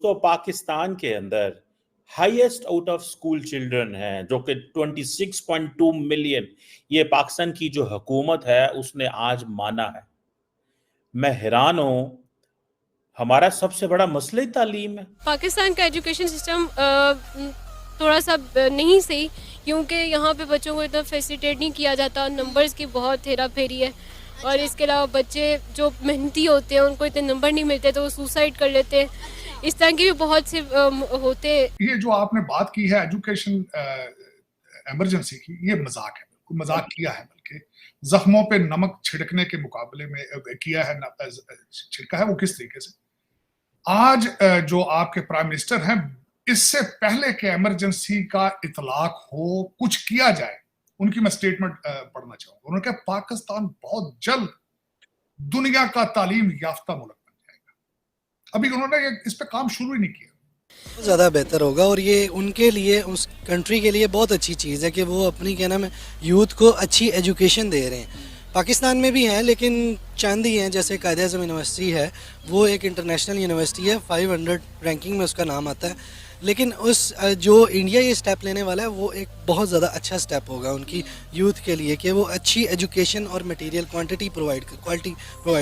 तो पाकिस्तान के अंदर highest out of school children हैं जो कि 26.2 मिलियन, ये पाकिस्तान की जो हुकूमत है उसने आज माना है। मैं हैरान हूं, हमारा सबसे बड़ा मसला ही तालीम है। पाकिस्तान का एजुकेशन सिस्टम थोड़ा सा नहीं सही, क्योंकि यहाँ पे बच्चों को इतना फैसिलिटेट नहीं किया जाता, नंबर्स की बहुत हेरा फेरी है। और इसके अलावा बच्चे जो मेहनती होते हैं उनको इतने नंबर नहीं मिलते तो वो सुसाइड कर लेते हैं। इस तरह के भी बहुत से होते हैं। ये जो आपने बात की है एजुकेशन इमरजेंसी की, ये मजाक है, मजाक किया है, बल्कि जख्मों पे नमक छिड़कने के मुकाबले में किया है, छिड़का है वो किस तरीके से। आज जो आपके प्राइम मिनिस्टर हैं, इससे पहले कि इमरजेंसी का इतलाक हो, कुछ किया जाए, उनकी मैं स्टेटमेंट पढ़ना चाहूंगा। उन्होंने कहा पाकिस्तान बहुत जल्द दुनिया का तालीम याफ्ता मुल्क बन जाएगा। अभी उन्होंने इस पे काम शुरू ही नहीं किया। ज़्यादा बेहतर होगा और ये उनके लिए, उस कंट्री के लिए बहुत अच्छी चीज़ है कि वो अपनी क्या नाम है यूथ को अच्छी एजुकेशन दे रहे हैं। पाकिस्तान में भी हैं लेकिन चंद ही हैं, जैसे कायद-ए-आज़म यूनिवर्सिटी है, वो एक इंटरनेशनल यूनिवर्सिटी है, 500 रैंकिंग में उसका नाम आता है। लेकिन उस जो इंडिया ये स्टेप लेने वाला है वो एक बहुत ज़्यादा अच्छा स्टेप होगा उनकी यूथ के लिए कि वो अच्छी एजुकेशन और मटेरियल क्वालिटी प्रोवाइड।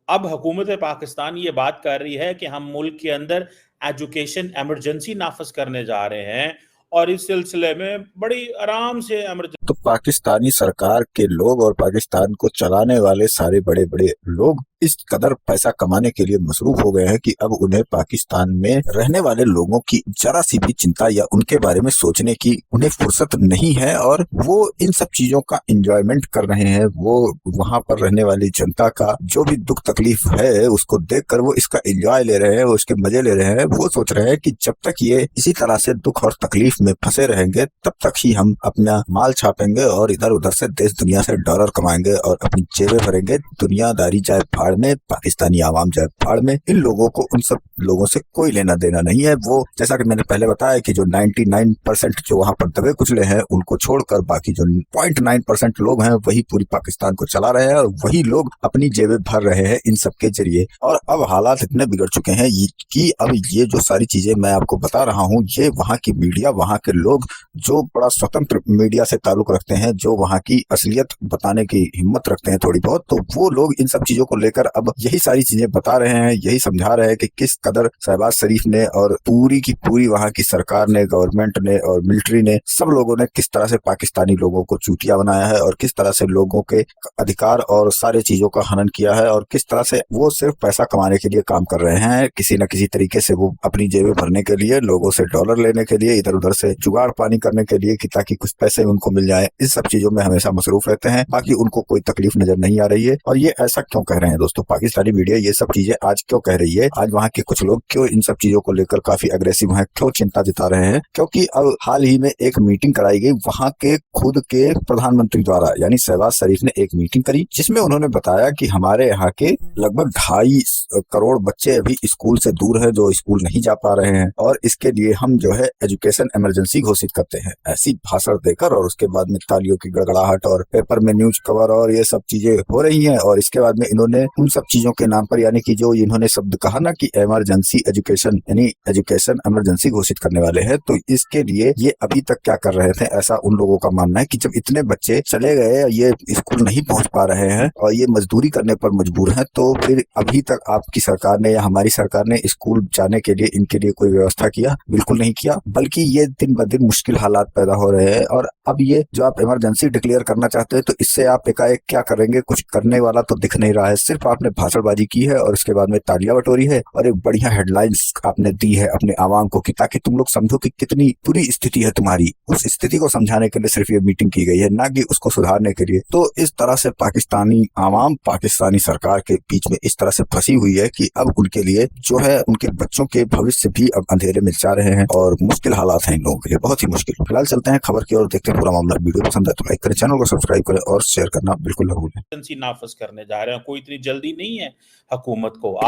अब हुकूमत पाकिस्तान ये बात कर रही है कि हम मुल्क के अंदर एजुकेशन इमरजेंसी नाफज करने जा रहे हैं और इस सिलसिले में बड़ी आराम से इमरजेंसी। तो पाकिस्तानी सरकार के लोग और पाकिस्तान को चलाने वाले सारे बड़े बड़े लोग इस कदर पैसा कमाने के लिए मसरूफ हो गए हैं कि अब उन्हें पाकिस्तान में रहने वाले लोगों की जरा सी भी चिंता या उनके बारे में सोचने की उन्हें फुर्सत नहीं है और वो इन सब चीजों का एंजॉयमेंट कर रहे हैं। वो वहां पर रहने वाली जनता का जो भी दुख तकलीफ है उसको देखकर वो इसका एंजॉय ले रहे हैं, वो इसके मजे ले रहे हैं। वो सोच रहे हैं कि जब तक ये इसी तरह से दुख और तकलीफ में फंसे रहेंगे तब तक ही हम अपना माल छापेंगे और इधर उधर से देश दुनिया से डॉलर कमाएंगे और अपनी जेबें भरेंगे। दुनियादारी जाए फाड़ में, पाकिस्तानी आवाम जाए फाड़ में। इन लोगों को उन सब लोगों से कोई लेना देना नहीं है। वो जैसा कि मैंने पहले बताया कि जो 99% जो वहां पर दबे कुचले हैं उनको छोड़कर बाकी जो 0.9% लोग हैं वही पूरी पाकिस्तान को चला रहे हैं और वही लोग अपनी जेबें भर रहे हैं इन सब के जरिए। और अब हालात इतने बिगड़ चुके हैं कि अब ये जो सारी चीजें मैं आपको बता रहा हूँ, ये वहां की मीडिया, वहां के लोग जो बड़ा स्वतंत्र मीडिया से ताल्लुक रखते हैं, जो वहां की असलियत बताने की हिम्मत रखते हैं थोड़ी बहुत, तो वो लोग इन सब चीजों को लेकर अब यही सारी चीजें बता रहे हैं, यही समझा रहे हैं कि किस कदर शहबाज शरीफ ने और पूरी की पूरी वहां की सरकार ने, गवर्नमेंट ने और मिलिट्री ने, सब लोगों ने किस तरह से पाकिस्तानी लोगों को चूतिया बनाया है और किस तरह से लोगों के अधिकार और सारे चीजों का हनन किया है और किस तरह से वो सिर्फ पैसा कमाने के लिए काम कर रहे हैं। किसी न किसी तरीके से वो अपनी जेबें भरने के लिए, लोगों से डॉलर लेने के लिए, इधर उधर से जुगाड़ पानी करने के लिए कि ताकि कुछ पैसे उनको मिल जाए, इस सब चीजों में हमेशा मसरूफ रहते हैं। बाकी उनको कोई तकलीफ नजर नहीं आ रही है। और ये ऐसा क्यों कह रहे हैं दोस्तों? पाकिस्तानी मीडिया ये सब चीजें आज क्यों कह रही है? आज वहाँ के कुछ लोग क्यों इन सब चीजों को लेकर काफी अग्रेसिव हैं, क्यों चिंता जता रहे हैं? क्योंकि अब हाल ही में एक मीटिंग कराई गई वहाँ के खुद के प्रधानमंत्री द्वारा, यानी शहबाज शरीफ ने एक मीटिंग करी जिसमें उन्होंने बताया कि हमारे यहाँ के लगभग 2.5 करोड़ बच्चे अभी स्कूल से दूर है, जो स्कूल नहीं जा पा रहे हैं और इसके लिए हम जो है एजुकेशन इमरजेंसी घोषित करते हैं। ऐसी भाषण देकर और उसके बाद में तालियों की गड़गड़ाहट और पेपर में न्यूज कवर और ये सब चीजें हो रही हैं। और इसके बाद में इन्होंने उन सब चीजों के नाम पर, यानी कि जो इन्होंने शब्द कहा ना कि इमरजेंसी एजुकेशन, यानी एजुकेशन इमरजेंसी घोषित करने वाले हैं, तो इसके लिए ये अभी तक क्या कर रहे थे? ऐसा उन लोगों का मानना है कि जब इतने बच्चे चले गए, ये स्कूल नहीं पहुंच पा रहे हैं और ये मजदूरी करने पर मजबूर हैं, तो फिर अभी तक आपकी सरकार ने या हमारी सरकार ने स्कूल जाने के लिए इनके लिए कोई व्यवस्था किया? बिल्कुल नहीं किया। बल्कि ये दिन ब दिन मुश्किल हालात पैदा हो रहे हैं। और अब ये जो आप इमरजेंसी डिक्लेयर करना चाहते हैं, तो इससे आप एकाएक क्या करेंगे? कुछ करने वाला तो दिख नहीं रहा है। सिर्फ आपने भाषणबाजी की है और उसके बाद में तालियां बटोरी है और एक बढ़िया हेडलाइंस आपने दी है अपने आवाम को कि ताकि तुम लोग समझो कि कितनी बुरी स्थिति है तुम्हारी। उस स्थिति को समझाने के लिए सिर्फ ये मीटिंग की गई है, ना कि उसको सुधारने के लिए। तो इस तरह से पाकिस्तानी आवाम पाकिस्तानी सरकार के बीच में इस तरह से फंसी हुई है कि अब उनके लिए जो है उनके बच्चों के भविष्य भी अब अंधेरे में जा रहे हैं और मुश्किल हालात हैं इन लोगों के लिए, बहुत ही मुश्किल। फिलहाल चलते हैं खबर की ओर, देखते हैं पूरा मामला। वीडियो पसंद है तो लाइक करें, चैनल को सब्सक्राइब करें और शेयर करना बिल्कुल न भूलें। नाफज करने जा रहे हैं, कोई इतनी जल्दी नहीं है हुकूमत को।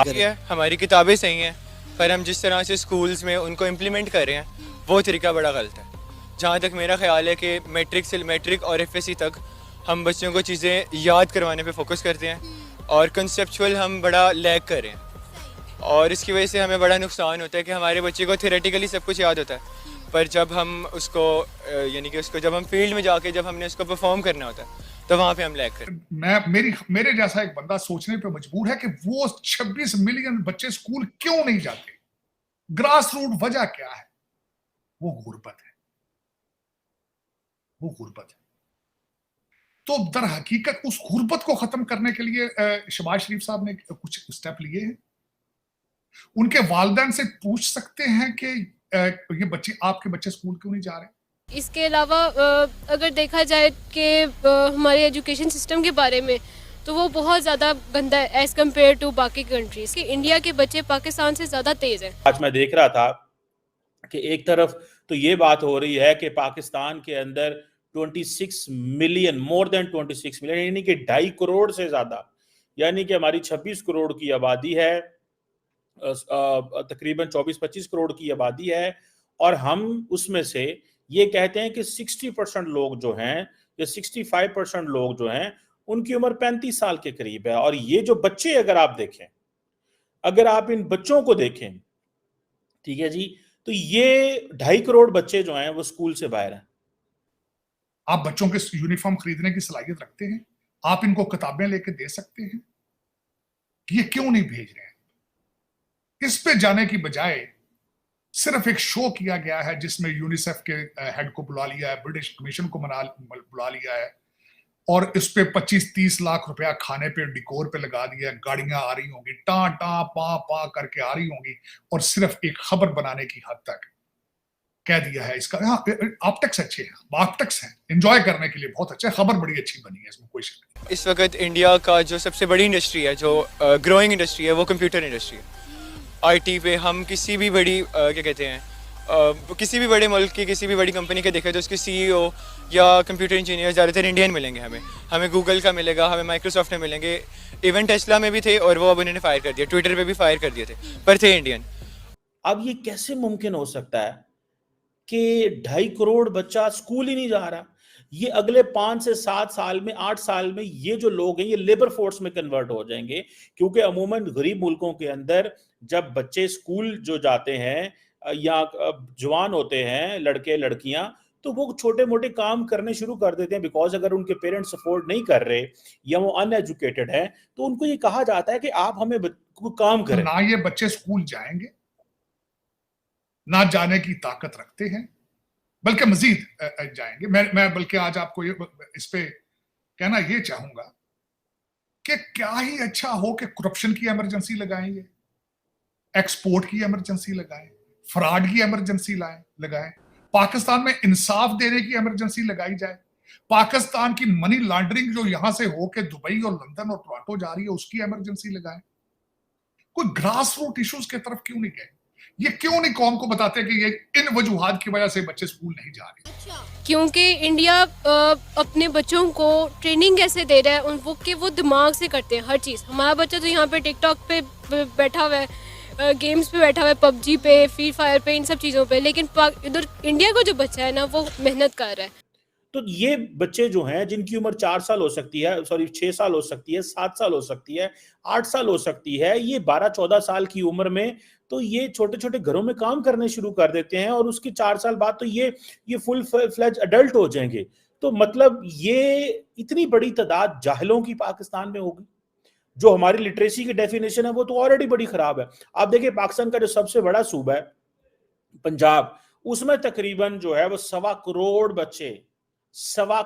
हमारी किताबें सही हैं पर हम जिस तरह से स्कूल्स में उनको इम्प्लीमेंट कर रहे हैं वो तरीका बड़ा गलत है। जहाँ तक मेरा ख्याल है कि मैट्रिक और एफएससी तक हम बच्चों को चीज़ें याद करवाने पे फोकस करते हैं और कंसेप्चुअल हम बड़ा लैग कर रहे हैं। और इसकी वजह से हमें बड़ा नुकसान होता है कि हमारे बच्चे को थियोरेटिकली सब कुछ याद होता है, पर जब हम उसको यानी कि उसको जब हम फील्ड में जाके जब हमने उसको परफॉर्म करना होता है तो वहाँ पे हम लैग करते हैं। मेरे जैसा एक बंदा सोचने पे मजबूर है कि वो 26 मिलियन बच्चे स्कूल क्यों नहीं जाते, ग्रास रूट वजह क्या है? वो गुर्बत है, वो गुर्बत है। तो दर हकीकत उस गुर्बत को खत्म करने के लिए शहबाज शरीफ साहब ने कुछ स्टेप लिए हैं। उनके वालिदैन से पूछ सकते हैं कि ये बच्चे, आपके बच्चे स्कूल क्यों नहीं जा रहे? इसके अलावा अगर देखा जाए कि हमारे एजुकेशन सिस्टम के बारे में, तो वो बहुत ज़्यादा गंदा है एज़ कम्पेयर टू बाकी कंट्रीज़ कि इंडिया के बच्चे पाकिस्तान से ज़्यादा तेज़ हैं। आज मैं देख रहा था कि एक तरफ तो ये बात हो रही है कि पाकिस्तान के अंदर 26 मिलियन, मोर देन 26 मिलियन, यानी कि 2.5 करोड़ से ज्यादा, यानी कि हमारी 26 करोड़ की आबादी है, तकरीबन 24-25 करोड़ की आबादी है, और हम उसमें से ये कहते हैं कि 60% लोग जो हैं, या 65% लोग जो हैं, उनकी उम्र 35 साल के करीब है। और ये जो बच्चे, अगर आप देखें, अगर आप इन बच्चों को देखें, ठीक है जी, तो ये 2.5 करोड़ बच्चे जो हैं वो स्कूल से बाहर हैं। आप बच्चों के यूनिफॉर्म खरीदने की सलाहियत रखते हैं? आप इनको किताबें लेके दे सकते हैं? ये क्यों नहीं भेज रहे हैं? इस पे जाने की बजाय सिर्फ एक शो किया गया है जिसमें यूनिसेफ के हेड को बुला लिया है, ब्रिटिश कमीशन को बुला लिया है, और इस पे 25-30 लाख रुपया खाने पे, डिकोर पे लगा दिया है। गाड़ियां आ रही होंगी, टा टा पा पा करके आ रही होंगी, और सिर्फ एक खबर बनाने की हद तक कह दिया है इसका। हाँ, ऑप्टिक्स अच्छे हैं, ऑप्टिक्स हैं, एंजॉय करने के लिए बहुत अच्छा है, खबर बड़ी अच्छी बनी है, इसमें कोई शक नहीं। इस वक्त इंडिया का जो सबसे बड़ी इंडस्ट्री है, जो ग्रोइंग इंडस्ट्री है, वो कंप्यूटर इंडस्ट्री है। आईटी पे हम किसी भी बड़ी क्या कहते हैं, किसी भी बड़े मुल्क की किसी भी बड़ी कंपनी के देखें तो उसके सीईओ या कंप्यूटर इंजीनियर ज़्यादातर इंडियन मिलेंगे। हमें गूगल का मिलेगा, हमें माइक्रोसॉफ्ट में मिलेंगे। इवन टेस्ला में भी थे और वो अब उन्होंने फायर कर दिया, ट्विटर पे भी फायर कर दिए थे, पर थे इंडियन। अब ये कैसे मुमकिन हो सकता है कि 2.5 करोड़ बच्चा स्कूल ही नहीं जा रहा? ये अगले 5 से 7 साल में, 8 साल में ये जो लोग हैं ये लेबर फोर्स में कन्वर्ट हो जाएंगे, क्योंकि अमूमन गरीब मुल्कों के अंदर जब बच्चे स्कूल जो जाते हैं या जवान होते हैं, लड़के लड़कियां, तो वो छोटे मोटे काम करने शुरू कर देते हैं, बिकॉज अगर उनके पेरेंट्स सपोर्ट नहीं कर रहे या वो अनएजुकेटेड हैं, तो उनको ये कहा जाता है कि आप हमें काम करें। ना ये बच्चे स्कूल जाएंगे, ना जाने की ताकत रखते हैं, बल्कि मजीद जाएंगे। मैं बल्कि आज आपको ये इस पे कहना ये चाहूंगा कि क्या ही अच्छा हो कि करप्शन की इमरजेंसी लगाएंगे, एक्सपोर्ट की इमरजेंसी लगाएं, फ्रॉड की इमरजेंसी लगाएं, पाकिस्तान में इंसाफ देने की इमरजेंसी लगाई जाए, पाकिस्तान की मनी लॉन्ड्रिंग जो यहां से होके दुबई और लंदन और टोरंटो जा रही है उसकी इमरजेंसी लगाएं। कोई ग्रास रूट इश्यूज की तरफ क्यों नहीं गए? ये क्यों नहीं कौम को बताते कि ये इन वजूहात की वजह से बच्चे स्कूल नहीं जा रहे? क्योंकि इंडिया अपने बच्चों को ट्रेनिंग कैसे दे रहा है वो कि वो दिमाग से करते हैं हर चीज़। हमारा बच्चा तो यहाँ पे टिकटॉक पे बैठा हुआ है, गेम्स पे बैठा हुआ है, पबजी पे, फ्री फायर पे, इन सब चीज़ों पे, लेकिन इधर इंडिया का जो बच्चा है ना वो मेहनत कर रहा है। तो ये बच्चे जो हैं जिनकी उम्र 4 साल हो सकती है, सॉरी 6 साल हो सकती है, 7 साल हो सकती है, 8 साल हो सकती है, ये 12-14 साल की उम्र में तो ये छोटे छोटे घरों में काम करने शुरू कर देते हैं, और उसके 4 साल बाद तो ये फुल फ्लेज अडल्ट हो जाएंगे। तो मतलब ये इतनी बड़ी तादाद जाहिलों की पाकिस्तान में होगी। जो हमारी लिटरेसी की डेफिनेशन है वो तो ऑलरेडी बड़ी खराब है। आप देखिए पाकिस्तान का जो सबसे बड़ा सूबा है पंजाब, उसमें तकरीबन जो है वो 1.25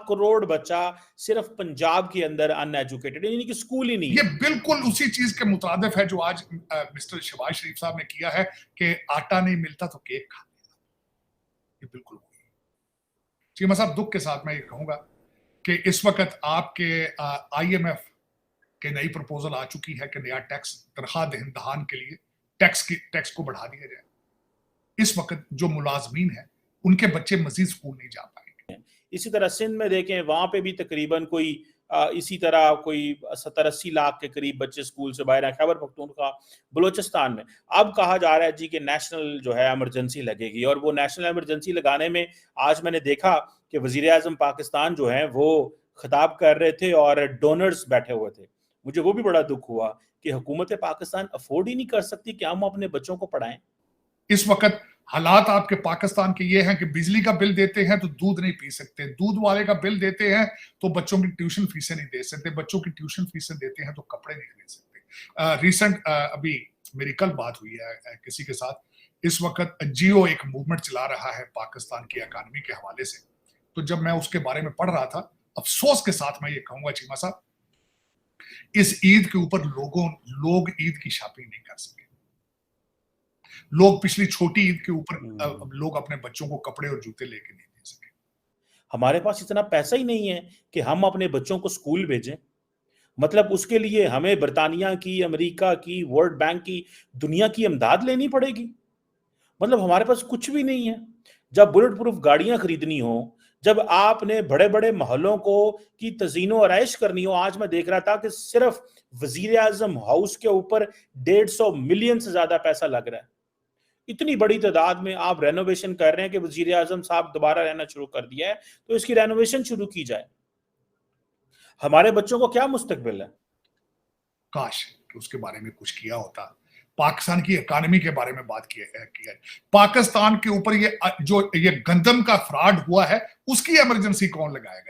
करोड़ बच्चा सिर्फ पंजाब के अंदर अनएजुकेटेड, यानी कि स्कूल ही नहीं ये है। बिल्कुल उसी चीज के मुताबिक है जो आज मिस्टर शहबाज शरीफ साहब ने किया है कि आटा नहीं मिलता तो केक खा लेगा। ये बिल्कुल चीमा साहब, दुख के साथ मैं ये कहूंगा कि इस वक्त आपके IMF के नई प्रपोजल आ चुकी है कि नया टैक्स तनख्वाह दहान के लिए टैक्स को बढ़ा दिया जाए। इस वक्त जो मुलाजमीन है उनके बच्चे मजीद स्कूल नहीं जा पाएंगे। इसी तरह सिंध में देखें, वहां पे भी तकरीबन कोई इसी तरह कोई 70-80 लाख के करीब बच्चे स्कूल से बाहर हैं। खैबर पख्तूनख्वा, बलोचिस्तान में अब कहा जा रहा है जी कि नेशनल जो है इमरजेंसी लगेगी, और वो नेशनल इमरजेंसी लगाने में आज मैंने देखा कि वजीर आजम पाकिस्तान जो है वो खिताब कर रहे थे और डोनर्स बैठे हुए थे, मुझे वो भी बड़ा दुख हुआ कि हुकूमत पाकिस्तान अफोर्ड ही नहीं कर सकती कि हम अपने बच्चों को पढ़ाएं। इस वक्त हालात आपके पाकिस्तान के ये हैं कि बिजली का बिल देते हैं तो दूध नहीं पी सकते, दूध वाले का बिल देते हैं तो बच्चों की ट्यूशन फीसें नहीं दे सकते, बच्चों की ट्यूशन फीसें देते हैं तो कपड़े नहीं खरीद सकते। रिसेंट अभी मेरी कल बात हुई है किसी के साथ, इस वक्त जियो एक मूवमेंट चला रहा है पाकिस्तान की इकानमी के हवाले से, तो जब मैं उसके बारे में पढ़ रहा था, अफसोस के साथ मैं ये कहूंगा चीमा साहब, इस ईद के ऊपर लोग ईद की शॉपिंग नहीं कर सके। लोग पिछली छोटी ईद के ऊपर लोग अपने बच्चों को कपड़े और जूते लेके नहीं दे सके। हमारे पास इतना पैसा ही नहीं है कि हम अपने बच्चों को स्कूल भेजें। मतलब उसके लिए हमें बर्तानिया की, अमेरिका की, वर्ल्ड बैंक की, दुनिया की इमदाद लेनी पड़ेगी। मतलब हमारे पास कुछ भी नहीं है। जब बुलेट प्रूफ गाड़ियां खरीदनी हो, जब आपने बड़े बड़े महलों को की तज़ीनो आराइश करनी हो, आज मैं देख रहा था कि सिर्फ वजीर आजम हाउस के ऊपर 150 मिलियन से ज्यादा पैसा लग रहा है। इतनी बड़ी तादाद में आप रेनोवेशन कर रहे हैं कि वजीर आजम साहब दोबारा रहना शुरू कर दिया है, तो इसकी रेनोवेशन शुरू की जाए। हमारे बच्चों को क्या मुस्तकबिल है? काश कि उसके बारे में कुछ किया होता। पाकिस्तान की इकानमी के बारे में बात किया। पाकिस्तान के ऊपर ये गंदम का फ्रॉड हुआ है, उसकी इमरजेंसी कौन लगाएगा?